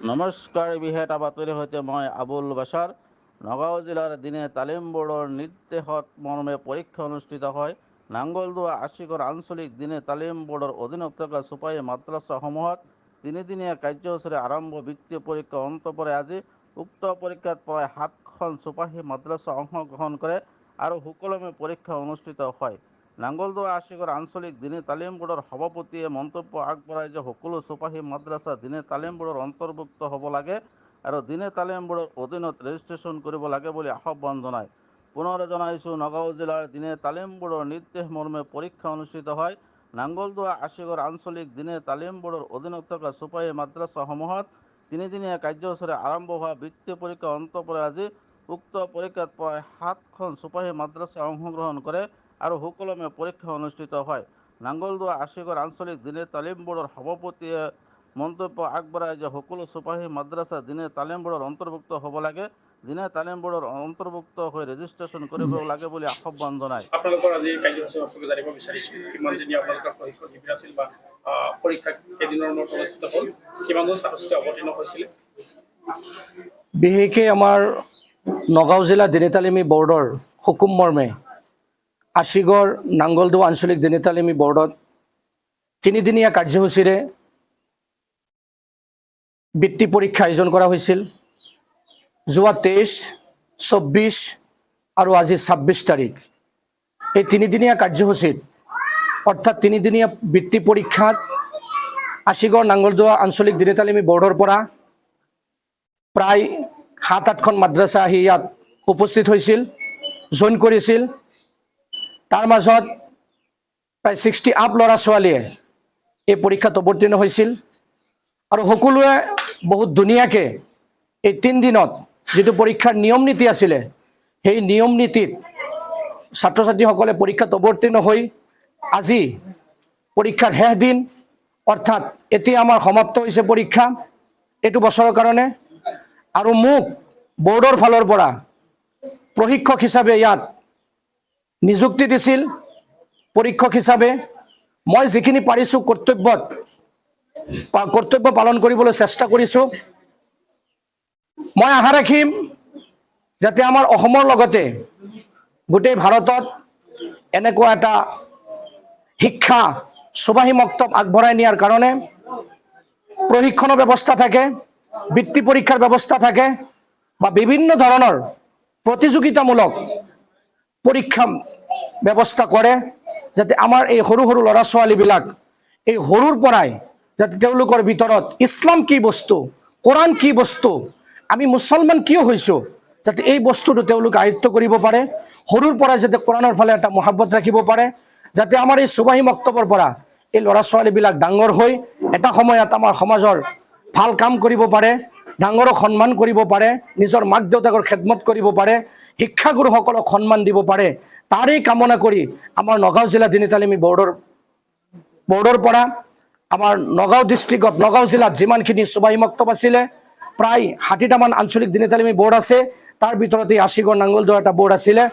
নমস্কাৰ, বিহেতা বাতৰিৰ সৈতে মই আবুল বাছাৰ। নগাঁও জিলাৰ দিনে তালিম বোৰ্ডৰ নিৰ্দেশত মৰ্মে পৰীক্ষা অনুষ্ঠিত হয়। নাঙ্গলদোৱা আশিগড় আঞ্চলিক দিনে তালিম বোৰ্ডৰ অধীনত থকা চুপাহী মাদ্ৰাছাসমূহত তিনিদিনীয়া কাৰ্যসূচীৰে আৰম্ভ বৃত্তি পৰীক্ষা অন্ত পৰে আজি। উক্ত পৰীক্ষাত প্ৰায় 7খন চুপাহী মাদ্ৰাছা অংশগ্ৰহণ কৰে আৰু সুকলমে পৰীক্ষা অনুষ্ঠিত হয়। নাঙ্গলদোৱা আশিগড় আঞ্চলিক দিনে তালিম বোৰ্ডৰ সভাপতিয়ে মন্তব্য আগবঢ়ায় যে সকলো চুপাহী মাদ্ৰাছা দিনে তালিম বোৰ্ডৰ অন্তৰ্ভুক্ত হ'ব লাগে আৰু দিনে তালিম বোৰ্ডৰ অধীনত ৰেজিষ্ট্ৰেশ্যন কৰিব লাগে বুলি আহ্বান জনায়। পুনৰ জনাইছোঁ, নগাঁও জিলাৰ দিনে তালিম বোৰ্ডৰ নিৰ্দেশ মৰ্মে পৰীক্ষা অনুষ্ঠিত হয়। নাঙ্গলদোৱা আশিগড় আঞ্চলিক দিনে তালিম বোৰ্ডৰ অধীনত থকা চুপাহী মাদ্ৰাছাসমূহত তিনিদিনীয়া কাৰ্যসূচীৰে আৰম্ভ হোৱা বৃত্তি পৰীক্ষা অন্ত পৰে আজি। উক্ত পৰীক্ষাত প্ৰায় 7খন চুপাহী মাদ্ৰাছা অংশগ্ৰহণ কৰে আৰু সুকলমে পৰীক্ষা অনুষ্ঠিত হয়। নাঙ্গলদোৱা আশিগড় আঞ্চলিক দিনে তালিম বোৰ্ডৰ সভাপতিয়ে মন্তব্য আগবঢ়ায় যে সকলো চুপাহী মাদ্ৰাছা দিনে তালিম বোৰ্ডৰ অন্তৰ্ভুক্ত হ'ব লাগে, দিনে তালিম বোৰ্ডৰ অন্তৰ্ভুক্ত হৈ ৰেজিষ্ট্ৰেশ্যন কৰিব লাগে বুলি আহ্বান জনায়। আপোনালোকৰ আজি কাৰ্যসূচী সম্পৰ্কে জানিব বিচাৰিছোঁ। কিমান দিনীয়া আপোনালোকৰ প্ৰশিক্ষণ শিবিৰ আছিল বা পৰীক্ষা কেইদিনৰ মূৰত অনুষ্ঠিত হ'ল, কিমানজন ছাত্ৰ ছাত্ৰী অৱতীৰ্ণ হৈছিলে? বিশেষকৈ আমাৰ নগাঁও জিলা দিনে তালিমী বৰ্ডৰ হুকুম মৰ্মে আশিগড় নাঙ্গলদোৱা আঞ্চলিক দিনে তালিমী বৰ্ডত তিনিদিনীয়া কাৰ্যসূচীৰে বৃত্তি পৰীক্ষা আয়োজন কৰা হৈছিল। যোৱা 23, 24 আৰু আজি 26 তাৰিখ এই তিনিদিনীয়া কাৰ্যসূচীত অৰ্থাৎ তিনিদিনীয়া বৃত্তি পৰীক্ষাত আশিগড় নাঙ্গলদোৱা আঞ্চলিক দিনে তালিমী বৰ্ডৰ পৰা প্ৰায় 7-8খন মাদ্ৰাছা আহি ইয়াত উপস্থিত হৈছিল, জইন কৰিছিল। তাৰ মাজত প্ৰায় 60 আপ ল'ৰা ছোৱালীয়ে এই পৰীক্ষাত অৱতীৰ্ণ হৈছিল আৰু সকলোৱে বহুত ধুনীয়াকৈ এই 3 দিনত যিটো পৰীক্ষাৰ নিয়ম নীতি আছিলে সেই নিয়ম নীতিত ছাত্ৰ ছাত্ৰীসকলে পৰীক্ষাত অৱতীৰ্ণ হৈ আজি পৰীক্ষাৰ শেষ দিন, অৰ্থাৎ এতিয়া আমাৰ সমাপ্ত হৈছে পৰীক্ষা এইটো বছৰৰ কাৰণে। আৰু মোক বৰ্ডৰ ফালৰ পৰা প্ৰশিক্ষক হিচাপে ইয়াত নিযুক্তি দিছিল। পৰীক্ষক হিচাপে মই যিখিনি পাৰিছোঁ কৰ্তব্য পালন কৰিবলৈ চেষ্টা কৰিছোঁ। মই আশা ৰাখিম যাতে আমাৰ অসমৰ লগতে গোটেই ভাৰতত এনেকুৱা এটা শিক্ষা চুপাহী মক্তব আগবঢ়াই নিয়াৰ কাৰণে প্ৰশিক্ষণৰ ব্যৱস্থা থাকে, বৃত্তি পৰীক্ষাৰ ব্যৱস্থা থাকে বা বিভিন্ন ধৰণৰ প্ৰতিযোগিতামূলক পৰীক্ষা ব্যৱস্থা কৰে, যাতে আমাৰ এই সৰু সৰু ল'ৰা ছোৱালীবিলাক এই সৰুৰ পৰাই যাতে তেওঁলোকৰ ভিতৰত ইছলাম কি বস্তু, কোৰাণ কি বস্তু, আমি মুছলমান কিয় হৈছোঁ, যাতে এই বস্তুটো তেওঁলোকে আয়ত্ব কৰিব পাৰে। সৰুৰ পৰাই যাতে কোৰাণৰ ফালে এটা মহাব্বত ৰাখিব পাৰে, যাতে আমাৰ এই চুপাহী মক্তবৰ পৰা এই ল'ৰা ছোৱালীবিলাক ডাঙৰ হৈ এটা সময়ত আমাৰ সমাজৰ ভাল কাম কৰিব পাৰে, ডাঙৰক সন্মান কৰিব পাৰে, নিজৰ মাক দেউতাকৰ খেদমত কৰিব পাৰে, শিক্ষাগুৰুসকলক সন্মান দিব পাৰে। তাৰেই কামনা কৰি আমাৰ নগাঁও জিলা দিনে তালিমী বৰ্ডৰ পৰা আমাৰ নগাঁও ডিষ্ট্ৰিক্টত, নগাঁও জিলাত যিমানখিনি চুপাহী মক্তব আছিলে প্ৰায় 60টামান আঞ্চলিক দিনে তালিমী বৰ্ড আছে। তাৰ ভিতৰত এই আশিগড় নাঙ্গলদোৱা এটা বৰ্ড আছিলে।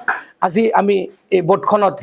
আজি আমি এই বৰ্ডখনত